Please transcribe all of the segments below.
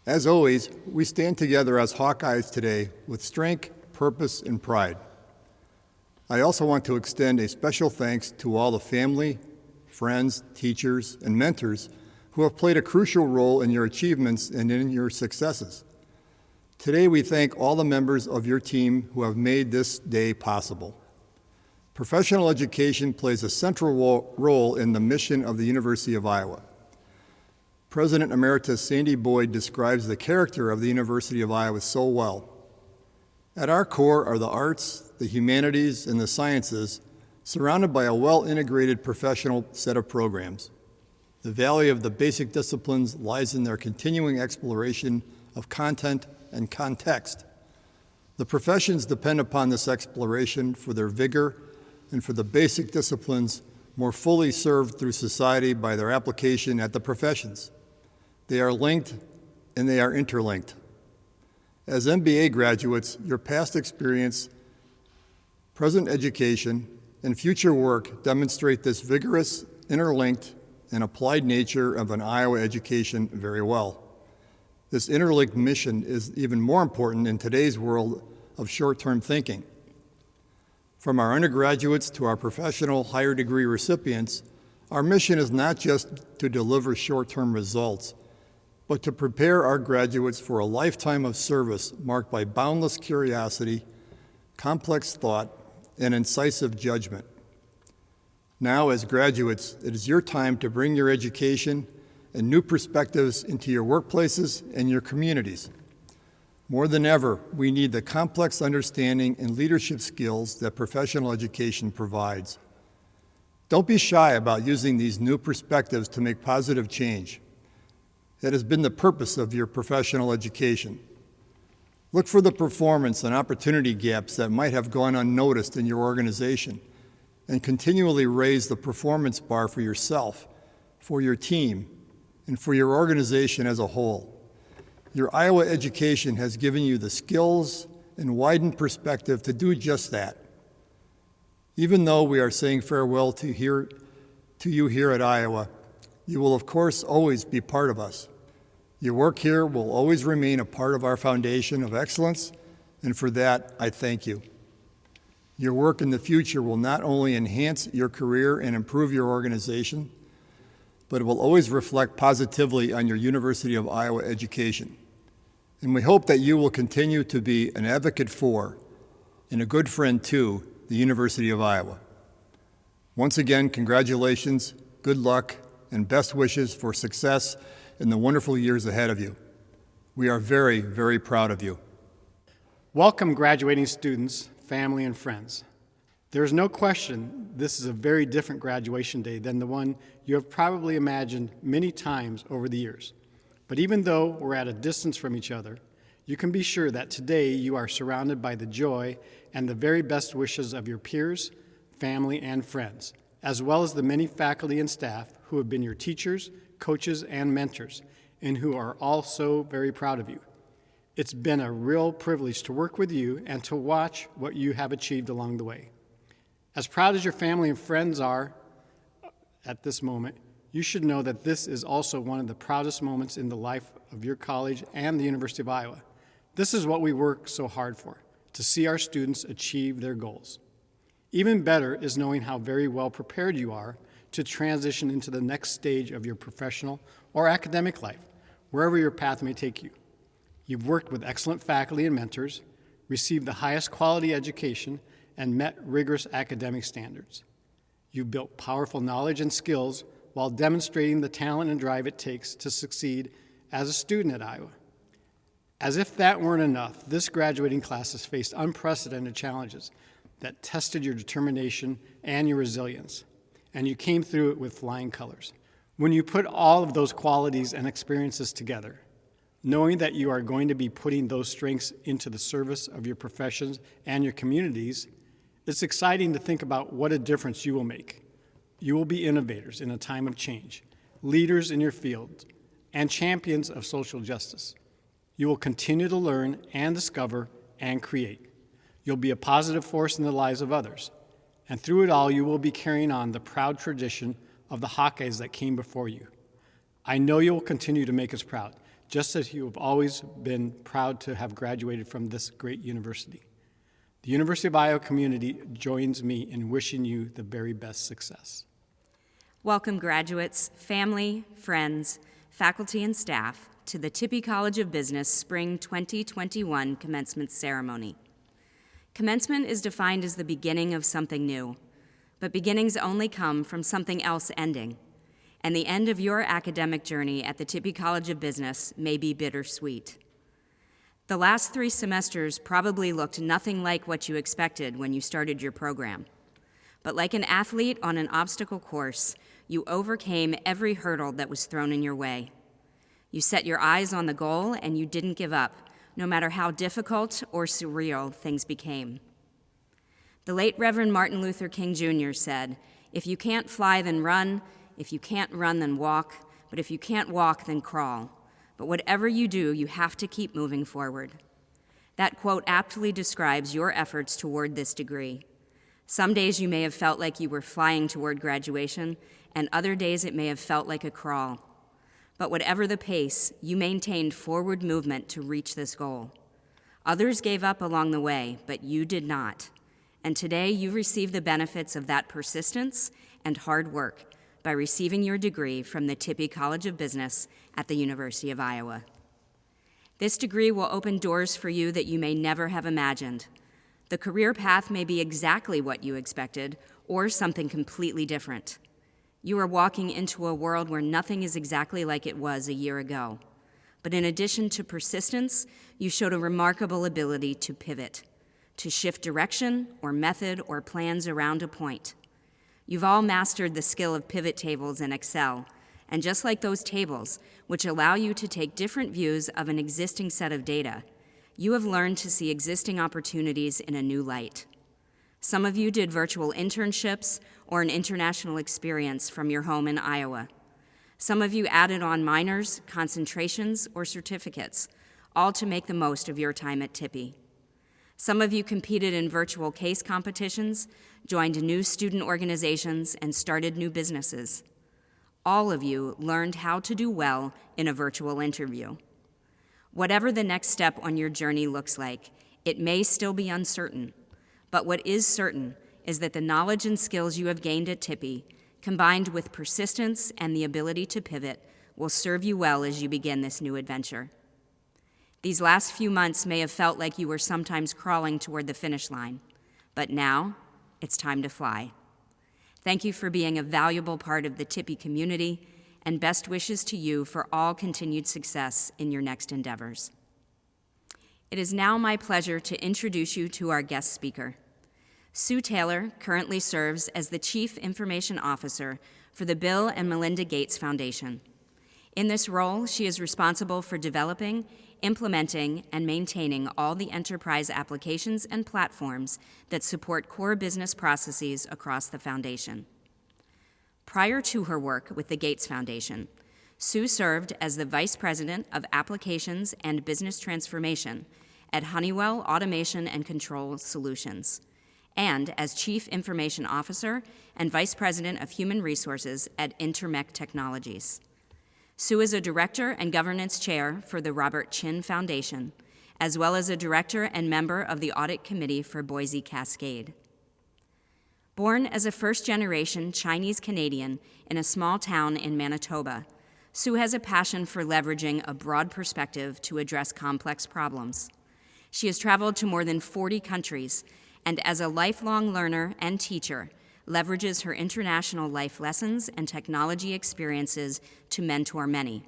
As always, we stand together as Hawkeyes today with strength, purpose, and pride. I also want to extend a special thanks to all the family, friends, teachers, and mentors who have played a crucial role in your achievements and in your successes. Today, we thank all the members of your team who have made this day possible. Professional education plays a central role in the mission of the University of Iowa. President Emeritus Sandy Boyd describes the character of the University of Iowa so well. At our core are the arts, the humanities, and the sciences, surrounded by a well-integrated professional set of programs. The value of the basic disciplines lies in their continuing exploration of content and context. The professions depend upon this exploration for their vigor and for the basic disciplines more fully served through society by their application at the professions. They are linked and they are interlinked. As MBA graduates, your past experience, present education, and future work demonstrate this vigorous, interlinked, and applied nature of an Iowa education very well. This interlinked mission is even more important in today's world of short-term thinking. From our undergraduates to our professional higher degree recipients, our mission is not just to deliver short-term results, but to prepare our graduates for a lifetime of service marked by boundless curiosity, complex thought, and incisive judgment. Now, as graduates, it is your time to bring your education and new perspectives into your workplaces and your communities. More than ever, we need the complex understanding and leadership skills that professional education provides. Don't be shy about using these new perspectives to make positive change. That has been the purpose of your professional education. Look for the performance and opportunity gaps that might have gone unnoticed in your organization, and continually raise the performance bar for yourself, for your team, and for your organization as a whole. Your Iowa education has given you the skills and widened perspective to do just that. Even though we are saying farewell to you here at Iowa, you will of course always be part of us. Your work here will always remain a part of our foundation of excellence, and for that, I thank you. Your work in the future will not only enhance your career and improve your organization, but it will always reflect positively on your University of Iowa education. And we hope that you will continue to be an advocate for and a good friend to the University of Iowa. Once again, congratulations, good luck, and best wishes for success in the wonderful years ahead of you. We are very, very proud of you. Welcome, graduating students, family, and friends. There is no question this is a very different graduation day than the one you have probably imagined many times over the years. But even though we're at a distance from each other, you can be sure that today you are surrounded by the joy and the very best wishes of your peers, family, and friends, as well as the many faculty and staff who have been your teachers, coaches, and mentors, and who are all so very proud of you. It's been a real privilege to work with you and to watch what you have achieved along the way. As proud as your family and friends are at this moment, you should know that this is also one of the proudest moments in the life of your college and the University of Iowa. This is what we work so hard for, to see our students achieve their goals. Even better is knowing how very well prepared you are to transition into the next stage of your professional or academic life, wherever your path may take you. You've worked with excellent faculty and mentors, received the highest quality education, and met rigorous academic standards. You've built powerful knowledge and skills while demonstrating the talent and drive it takes to succeed as a student at Iowa. As if that weren't enough, this graduating class has faced unprecedented challenges that tested your determination and your resilience, and you came through it with flying colors. When you put all of those qualities and experiences together, knowing that you are going to be putting those strengths into the service of your professions and your communities, it's exciting to think about what a difference you will make. You will be innovators in a time of change, leaders in your field, and champions of social justice. You will continue to learn and discover and create. You'll be a positive force in the lives of others. And through it all, you will be carrying on the proud tradition of the Hawkeyes that came before you. I know you will continue to make us proud, just as you have always been proud to have graduated from this great university. The University of Iowa community joins me in wishing you the very best success. Welcome, graduates, family, friends, faculty, and staff to the Tippie College of Business Spring 2021 Commencement Ceremony. Commencement is defined as the beginning of something new, but beginnings only come from something else ending, and the end of your academic journey at the Tippie College of Business may be bittersweet. The last 3 semesters probably looked nothing like what you expected when you started your program. But like an athlete on an obstacle course, you overcame every hurdle that was thrown in your way. You set your eyes on the goal and you didn't give up, no matter how difficult or surreal things became. The late Reverend Martin Luther King Jr. said, "If you can't fly, then run. If you can't run, then walk. But if you can't walk, then crawl. But whatever you do, you have to keep moving forward." That quote aptly describes your efforts toward this degree. Some days you may have felt like you were flying toward graduation, and other days it may have felt like a crawl. But whatever the pace, you maintained forward movement to reach this goal. Others gave up along the way, but you did not. And today you receive the benefits of that persistence and hard work by receiving your degree from the Tippie College of Business at the University of Iowa. This degree will open doors for you that you may never have imagined. The career path may be exactly what you expected or something completely different. You are walking into a world where nothing is exactly like it was a year ago. But in addition to persistence, you showed a remarkable ability to pivot, to shift direction or method or plans around a point. You've all mastered the skill of pivot tables in Excel, and just like those tables, which allow you to take different views of an existing set of data, you have learned to see existing opportunities in a new light. Some of you did virtual internships or an international experience from your home in Iowa. Some of you added on minors, concentrations, or certificates, all to make the most of your time at Tippie. Some of you competed in virtual case competitions, joined new student organizations, and started new businesses. All of you learned how to do well in a virtual interview. Whatever the next step on your journey looks like, it may still be uncertain, but what is certain is that the knowledge and skills you have gained at Tippie, combined with persistence and the ability to pivot, will serve you well as you begin this new adventure. These last few months may have felt like you were sometimes crawling toward the finish line, but now it's time to fly. Thank you for being a valuable part of the Tippie community, and best wishes to you for all continued success in your next endeavors. It is now my pleasure to introduce you to our guest speaker. Sue Taylor currently serves as the Chief Information Officer for the Bill and Melinda Gates Foundation. In this role, she is responsible for developing, implementing, and maintaining all the enterprise applications and platforms that support core business processes across the foundation. Prior to her work with the Gates Foundation, Sue served as the Vice President of Applications and Business Transformation at Honeywell Automation and Control Solutions, and as Chief Information Officer and Vice President of Human Resources at Intermec Technologies. Sue is a Director and Governance Chair for the Robert Chin Foundation, as well as a Director and member of the Audit Committee for Boise Cascade. Born as a first-generation Chinese-Canadian in a small town in Manitoba, Sue has a passion for leveraging a broad perspective to address complex problems. She has traveled to more than 40 countries, and as a lifelong learner and teacher, leverages her international life lessons and technology experiences to mentor many,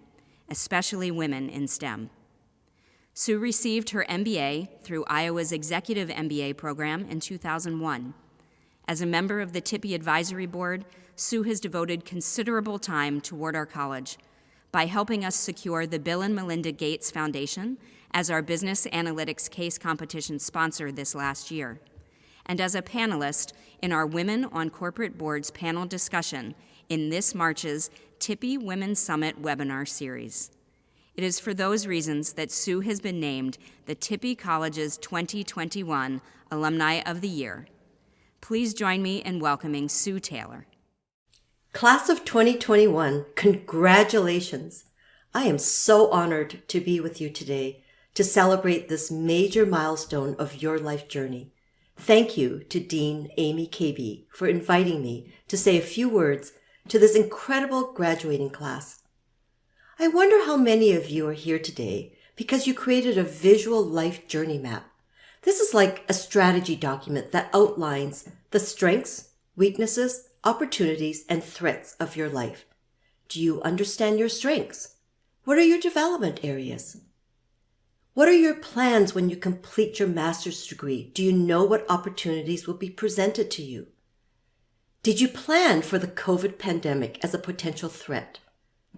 especially women in STEM. Sue received her MBA through Iowa's Executive MBA program in 2001. As a member of the Tippie Advisory Board, Sue has devoted considerable time toward our college by helping us secure the Bill and Melinda Gates Foundation as our business analytics case competition sponsor this last year, and as a panelist in our Women on Corporate Boards panel discussion in this March's Tippie Women's Summit webinar series. It is for those reasons that Sue has been named the Tippie College's 2021 Alumni of the Year. Please join me in welcoming Sue Taylor. Class of 2021, congratulations. I am so honored to be with you today to celebrate this major milestone of your life journey. Thank you to Dean Amy KB for inviting me to say a few words to this incredible graduating class. I wonder how many of you are here today because you created a visual life journey map. This is like a strategy document that outlines the strengths, weaknesses, opportunities, and threats of your life. Do you understand your strengths? What are your development areas? What are your plans when you complete your master's degree? Do you know what opportunities will be presented to you? Did you plan for the COVID pandemic as a potential threat?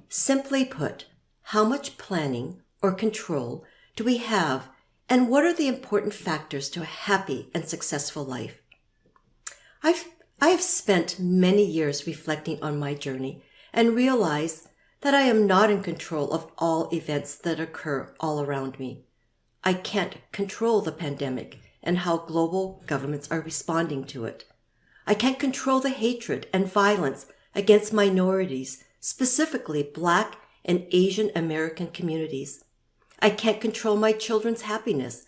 Simply put, how much planning or control do we have, and what are the important factors to a happy and successful life? I have spent many years reflecting on my journey and realized that I am not in control of all events that occur all around me. I can't control the pandemic and how global governments are responding to it. I can't control the hatred and violence against minorities, specifically Black and Asian American communities. I can't control my children's happiness,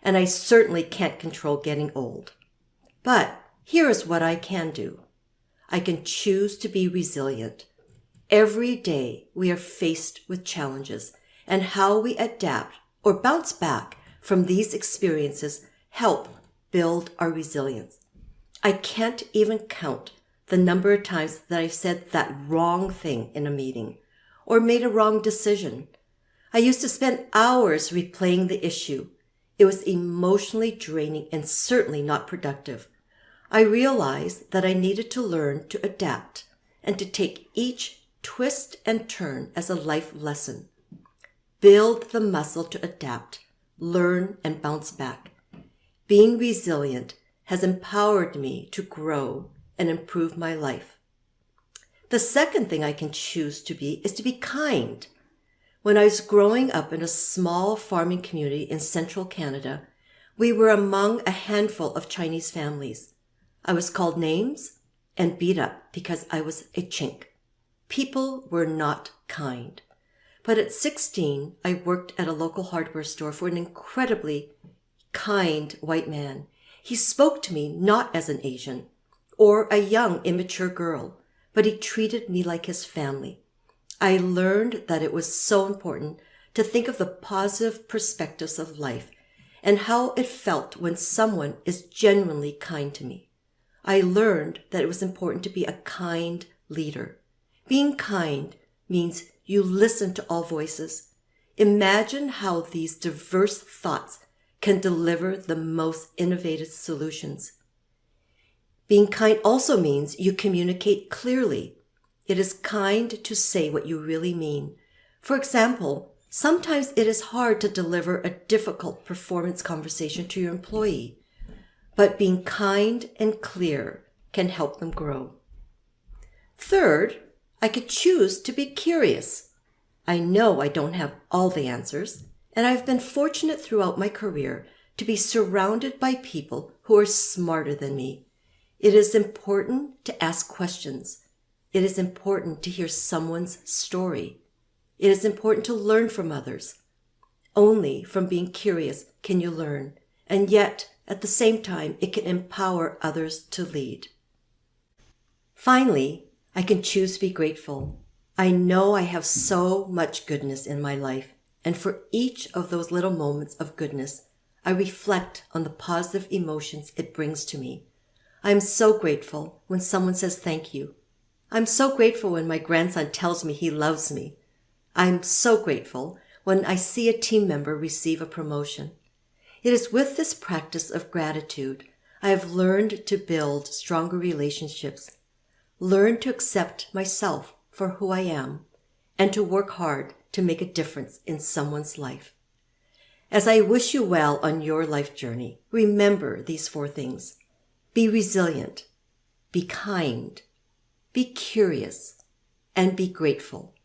and I certainly can't control getting old. But here is what I can do. I can choose to be resilient. Every day we are faced with challenges, and how we adapt or bounce back from these experiences help build our resilience. I can't even count the number of times that I've said that wrong thing in a meeting or made a wrong decision. I used to spend hours replaying the issue. It was emotionally draining and certainly not productive. I realized that I needed to learn to adapt and to take each twist and turn as a life lesson. Build the muscle to adapt, learn, and bounce back. Being resilient has empowered me to grow and improve my life. The second thing I can choose to be is to be kind. When I was growing up in a small farming community in central Canada, we were among a handful of Chinese families. I was called names and beat up because I was a chink. People were not kind. But at 16, I worked at a local hardware store for an incredibly kind white man. He spoke to me not as an Asian or a young, immature girl, but he treated me like his family. I learned that it was so important to think of the positive perspectives of life and how it felt when someone is genuinely kind to me. I learned that it was important to be a kind leader. Being kind means you listen to all voices. Imagine how these diverse thoughts can deliver the most innovative solutions. Being kind also means you communicate clearly. It is kind to say what you really mean. For example, sometimes it is hard to deliver a difficult performance conversation to your employee, but being kind and clear can help them grow. Third, I could choose to be curious. I know I don't have all the answers, and I've been fortunate throughout my career to be surrounded by people who are smarter than me. It is important to ask questions. It is important to hear someone's story. It is important to learn from others. Only from being curious can you learn, and yet, at the same time, it can empower others to lead. Finally, I can choose to be grateful. I know I have so much goodness in my life, and for each of those little moments of goodness, I reflect on the positive emotions it brings to me. I am so grateful when someone says thank you. I'm so grateful when my grandson tells me he loves me. I'm so grateful when I see a team member receive a promotion. It is with this practice of gratitude I have learned to build stronger relationships, learn to accept myself for who I am, and to work hard to make a difference in someone's life. As I wish you well on your life journey, remember these 4 things. Be resilient, be kind, be curious, and be grateful.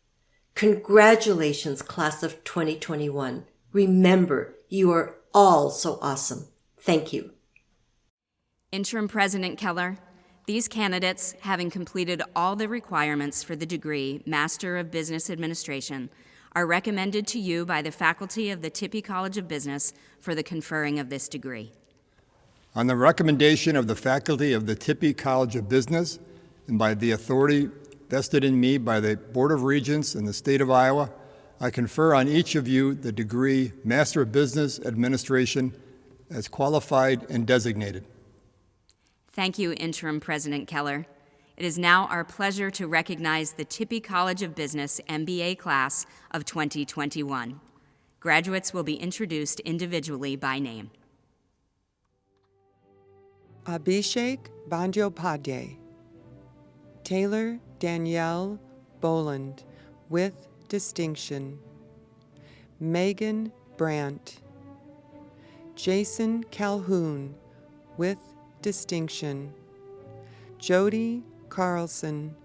Congratulations, class of 2021. Remember, you are all so awesome. Thank you. Interim President Keller, these candidates, having completed all the requirements for the degree Master of Business Administration, are recommended to you by the faculty of the Tippie College of Business for the conferring of this degree. On the recommendation of the faculty of the Tippie College of Business and by the authority vested in me by the Board of Regents in the state of Iowa, I confer on each of you the degree Master of Business Administration as qualified and designated. Thank you, Interim President Keller. It is now our pleasure to recognize the Tippie College of Business MBA class of 2021. Graduates will be introduced individually by name. Abhishek Bandyopadhyay, Taylor Danielle Boland, with distinction. Megan Brandt, Jason Calhoun, with distinction. Jody Carlson,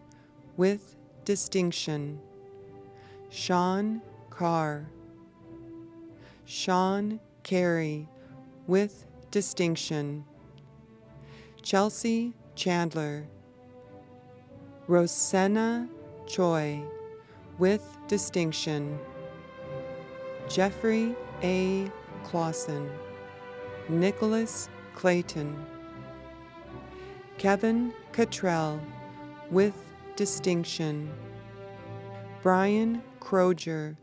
with distinction. Sean Carr, Sean Carey, with distinction. Chelsea Chandler, Rosanna Choi, with distinction. Jeffrey A. Clausen, Nicholas Clayton, Kevin Cottrell, with distinction. Brian Croger,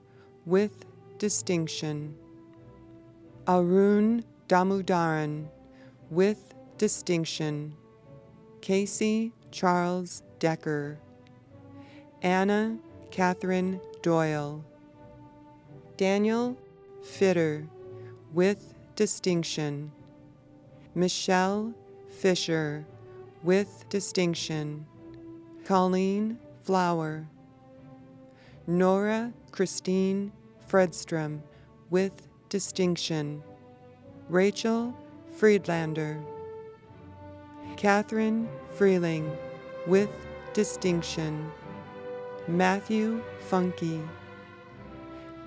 with distinction. Arun Damodaran, with distinction. Casey Charles Decker, Anna Catherine Doyle, Daniel Fitter, with distinction. Michelle Fisher, with distinction. Colleen Flower, Nora Christine Fredstrom, with distinction. Rachel Friedlander, Catherine Freeling, with distinction. Matthew Funke,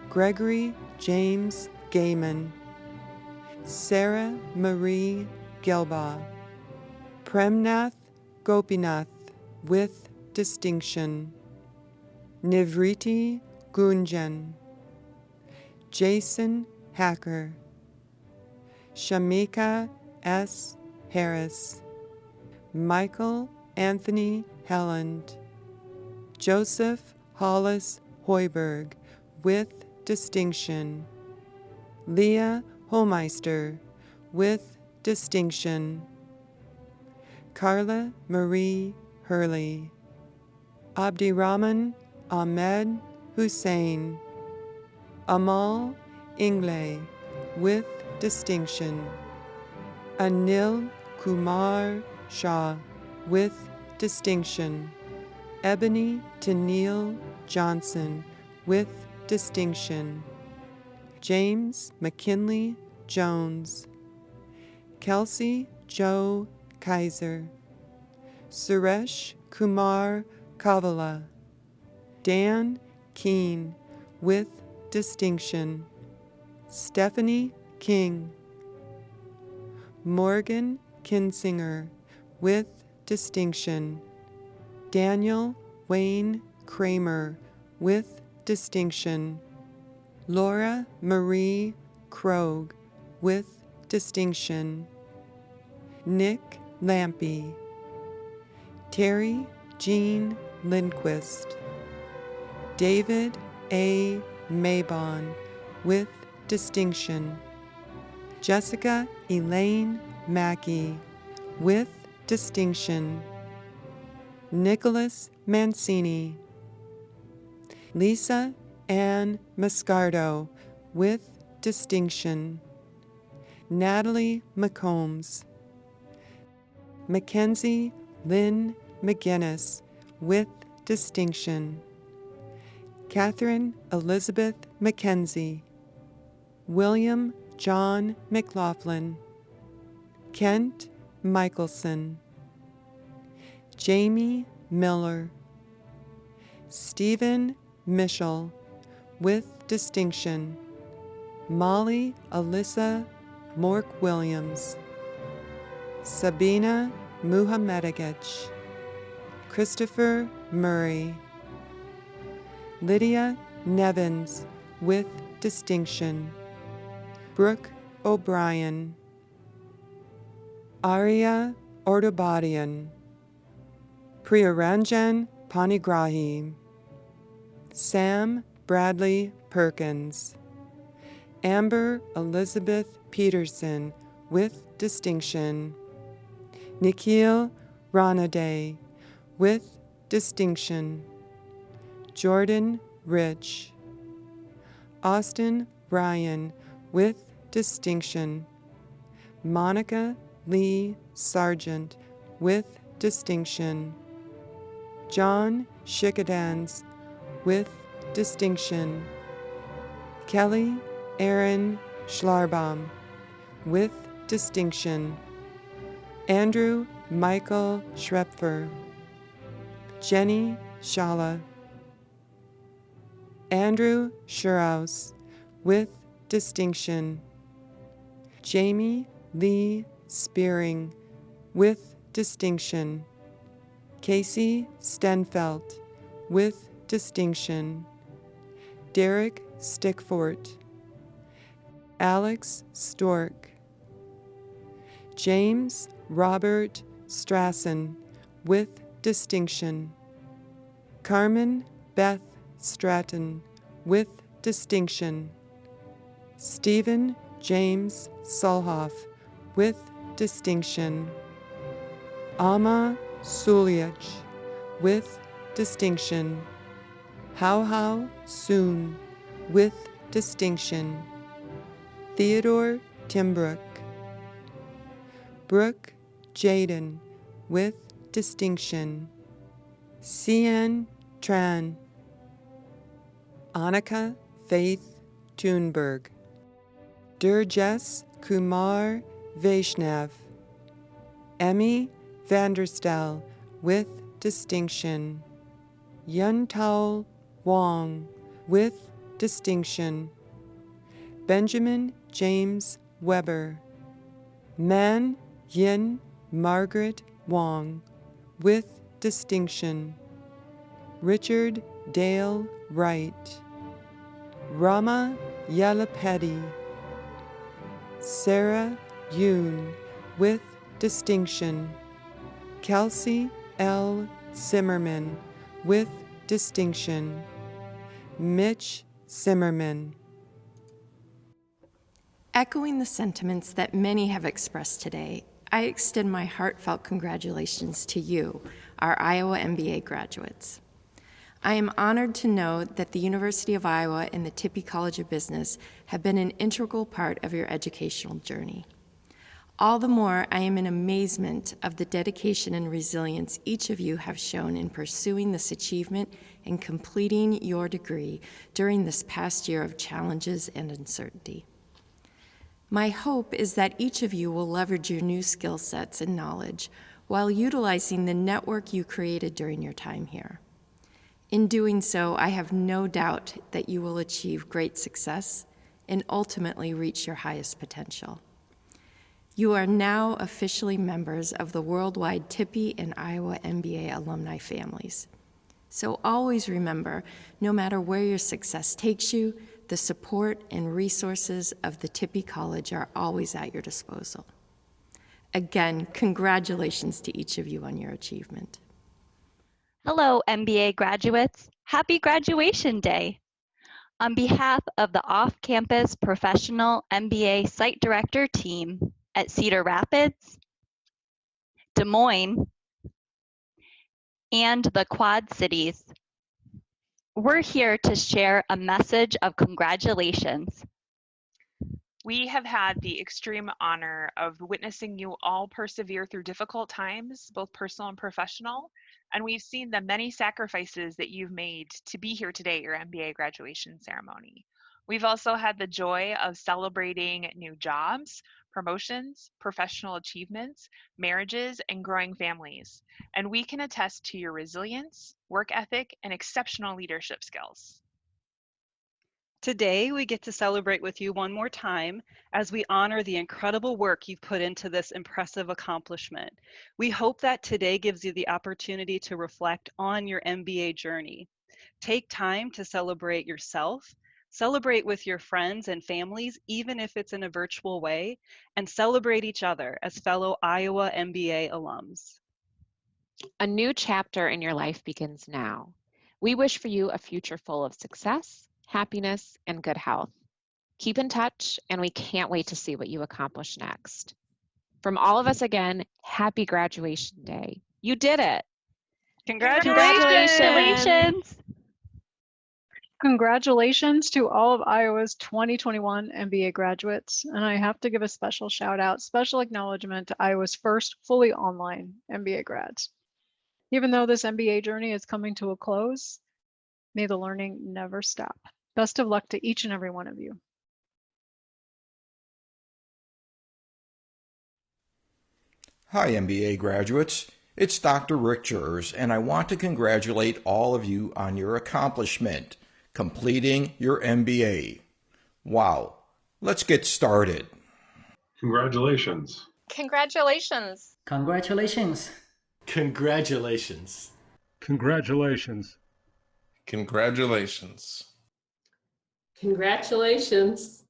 Gregory James Gaiman, Sarah Marie Gelbaugh, Premnath Gopinath, with distinction. Nivriti Gunjan, Jason Hacker, Shamika S. Harris, Michael Anthony Helland, Joseph Hollis Hoiberg, with distinction. Leah Homeister, with distinction. Carla Marie Hurley, Abdirahman Ahmed Hussein, Amal Ingle, with distinction. Anil Kumar Shah, with distinction. Ebony Tennille Johnson, with distinction. James McKinley Jones, Kelsey Joe Kaiser, Suresh Kumar Kavala, Dan Keene, with distinction. Stephanie King, Morgan Kinsinger, with distinction. Daniel Wayne Kramer, with distinction. Laura Marie Krogh, with distinction. Nick Lampy, Terry Jean Lindquist, David A. Maybon, with distinction. Jessica Elaine Mackey, with distinction. Nicholas Mancini, Lisa Ann Mascardo, with distinction. Natalie McCombs, Mackenzie Lynn McGinnis, with distinction. Catherine Elizabeth McKenzie, William John McLaughlin, Kent Michelson, Jamie Miller, Stephen Mischel, with distinction. Molly Alyssa Mork-Williams, Sabina Muhammadagich, Christopher Murray, Lydia Nevins, with distinction. Brooke O'Brien. Arya Ordobadian. Priyaranjan Panigrahi. Sam Bradley Perkins. Amber Elizabeth Peterson, with distinction. Nikhil Ranaday, with distinction. Jordan Rich. Austin Ryan, with distinction. Monica Lee Sargent, with distinction. John Shikadans, with distinction. Kelly Aaron Schlarbaum, with distinction. Andrew Michael Schrepfer. Jenny Shala. Andrew Schuraus, with distinction. Jamie Lee Spearing, with distinction. Casey Stenfelt, with distinction. Derek Stickfort. Alex Stork. James Robert Strassen, with distinction. Carmen Beth Stratton, with distinction. Stephen James Sulhoff, with distinction. Ama Suliach, with distinction. How Soon, with distinction. Theodore Timbrook. Brooke Jaden, with distinction. Cian Tran. Annika Faith Thunberg. Durjas Kumar Vaishnav. Emmy Vanderstel, with distinction. Yuntao Wong, with distinction. Benjamin James Weber. Man Yin Margaret Wong, with distinction. Richard Dale Wright. Rama Yalapedi. Sarah Yoon, with distinction. Kelsey L. Zimmerman, with distinction. Mitch Zimmerman. Echoing the sentiments that many have expressed today, I extend my heartfelt congratulations to you, our Iowa MBA graduates. I am honored to know that the University of Iowa and the Tippie College of Business have been an integral part of your educational journey. All the more, I am in amazement of the dedication and resilience each of you have shown in pursuing this achievement and completing your degree during this past year of challenges and uncertainty. My hope is that each of you will leverage your new skill sets and knowledge while utilizing the network you created during your time here. In doing so, I have no doubt that you will achieve great success and ultimately reach your highest potential. You are now officially members of the worldwide Tippie and Iowa MBA alumni families. So always remember, no matter where your success takes you, the support and resources of the Tippie College are always at your disposal. Again, congratulations to each of you on your achievement. Hello, MBA graduates. Happy Graduation Day. On behalf of the off-campus professional MBA site director team at Cedar Rapids, Des Moines, and the Quad Cities, we're here to share a message of congratulations. We have had the extreme honor of witnessing you all persevere through difficult times, both personal and professional, and we've seen the many sacrifices that you've made to be here today at your MBA graduation ceremony. We've also had the joy of celebrating new jobs, promotions, professional achievements, marriages, and growing families, and we can attest to your resilience, work ethic, and exceptional leadership skills. Today, we get to celebrate with you one more time as we honor the incredible work you've put into this impressive accomplishment. We hope that today gives you the opportunity to reflect on your MBA journey. Take time to celebrate yourself, celebrate with your friends and families, even if it's in a virtual way, and celebrate each other as fellow Iowa MBA alums. A new chapter in your life begins now. We wish for you a future full of success, happiness, and good health. Keep in touch, and we can't wait to see what you accomplish next. From all of us again, happy graduation day. You did it. Congratulations! Congratulations to all of Iowa's 2021 MBA graduates. And I have to give a special shout out, special acknowledgement to Iowa's first fully online MBA grads. Even though this MBA journey is coming to a close, may the learning never stop. Best of luck to each and every one of you. Hi, MBA graduates. It's Dr. Rick Jers, and I want to congratulate all of you on your accomplishment, completing your MBA. Wow. Let's get started. Congratulations. Congratulations. Congratulations. Congratulations. Congratulations. Congratulations. Congratulations.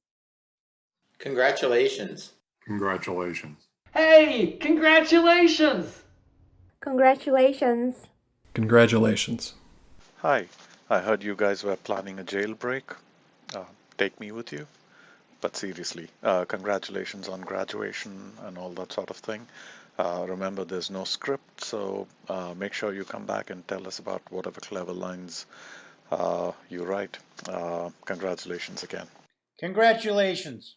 Congratulations. Congratulations. Hey, congratulations! Congratulations. Congratulations. Hi, I heard you guys were planning a jailbreak. Take me with you. But seriously, congratulations on graduation and all that sort of thing. Remember, there's no script, so make sure you come back and tell us about whatever clever lines you write. Congratulations again. Congratulations.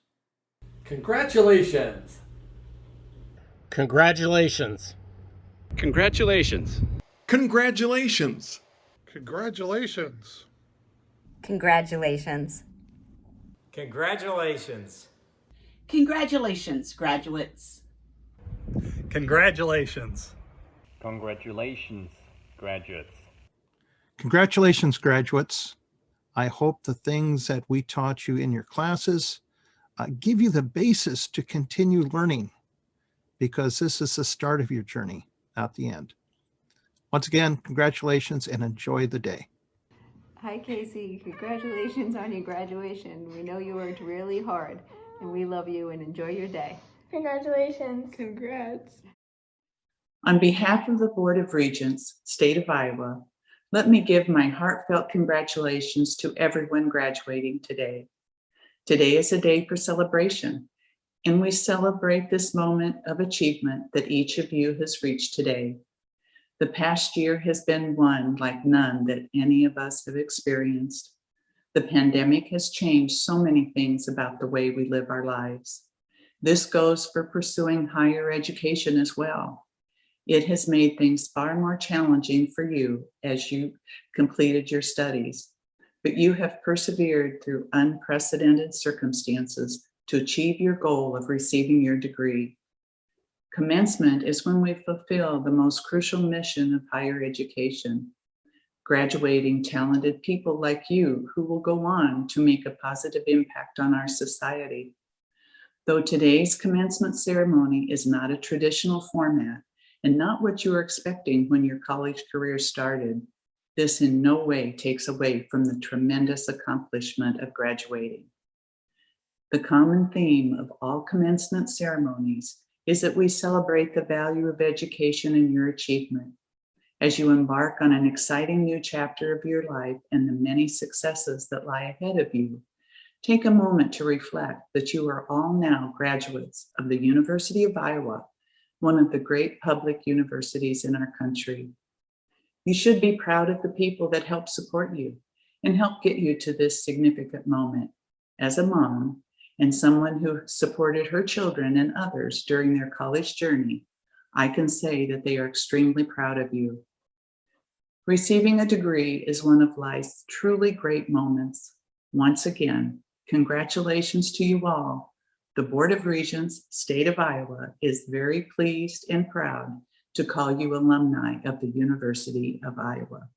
Congratulations. Congratulations. Congratulations. Congratulations. Congratulations. Congratulations. Congratulations. Congratulations, graduates. Congratulations. Congratulations, graduates. Congratulations, graduates. I hope the things that we taught you in your classes give you the basis to continue learning, because this is the start of your journey, not the end. Once again, congratulations and enjoy the day. Hi, Casey. Congratulations on your graduation. We know you worked really hard, and we love you, and enjoy your day. Congratulations. Congrats. On behalf of the Board of Regents, State of Iowa, let me give my heartfelt congratulations to everyone graduating today. Today is a day for celebration, and we celebrate this moment of achievement that each of you has reached today. The past year has been one like none that any of us have experienced. The pandemic has changed so many things about the way we live our lives. This goes for pursuing higher education as well. It has made things far more challenging for you as you completed your studies, but you have persevered through unprecedented circumstances to achieve your goal of receiving your degree. Commencement is when we fulfill the most crucial mission of higher education, graduating talented people like you who will go on to make a positive impact on our society. Though today's commencement ceremony is not a traditional format and not what you were expecting when your college career started, this in no way takes away from the tremendous accomplishment of graduating. The common theme of all commencement ceremonies is that we celebrate the value of education and your achievement. As you embark on an exciting new chapter of your life and the many successes that lie ahead of you, take a moment to reflect that you are all now graduates of the University of Iowa, one of the great public universities in our country. You should be proud of the people that help support you and help get you to this significant moment. As a mom and someone who supported her children and others during their college journey, I can say that they are extremely proud of you. Receiving a degree is one of life's truly great moments. Once again, congratulations to you all. The Board of Regents, State of Iowa, is very pleased and proud to call you alumni of the University of Iowa.